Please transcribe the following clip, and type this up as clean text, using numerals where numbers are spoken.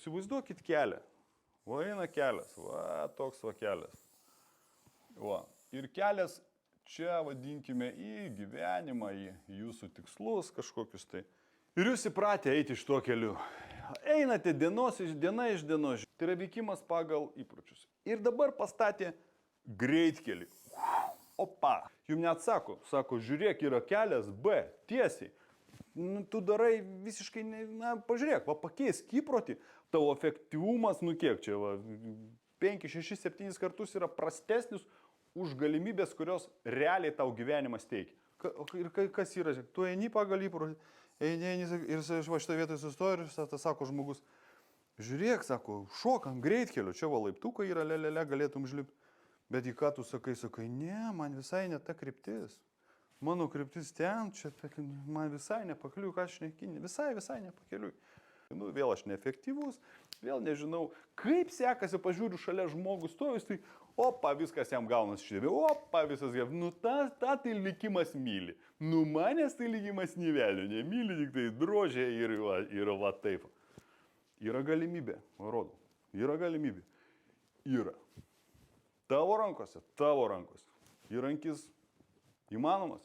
įsivaizduokit kelią. Va eina kelias, va toks va kelias. Va. Ir kelias čia vadinkime į gyvenimą, į jūsų tikslus kažkokius tai. Ir jūs įpratę eiti iš tuo keliu. Einate diena iš dienos. Tai yra veikimas pagal įpročius. Ir dabar pastatė greitkelį. Opa. Jums net sako, žiūrėk, yra kelias B, tiesiai. Tu darai visiškai, pažiūrėk, pakeisk įprotį, tavo efektyvumas, kiek čia, 5, 6, 7 kartus yra prastesnis už galimybės, kurios realiai tau gyvenimas teikia. Ir kas yra, tu eini pagal įprotį, eini ir šitą vietą sustoja ir sako žmogus, žiūrėk, sako, šok ant greitkelių, čia va laiptukai yra, galėtum žlipti. Bet į ką tu sakai, ne, man visai ne ta kryptis. Mano kryptis ten, čia, man visai nepakeliui, ką aš nekinė, visai nepakeliui. Vėl aš neefektyvus, vėl nežinau, kaip sekasi, pažiūriu šalia žmogus stojus, tai opa, viskas jam gaunas šitėvė, opa, visas jam, tą tai likimas myli. Manęs tai likimas nivelių, nemyli, tik tai drožė ir va taip. Yra galimybė, rodo, yra galimybė. Yra. Tavo rankose. Įrankis įmanomas.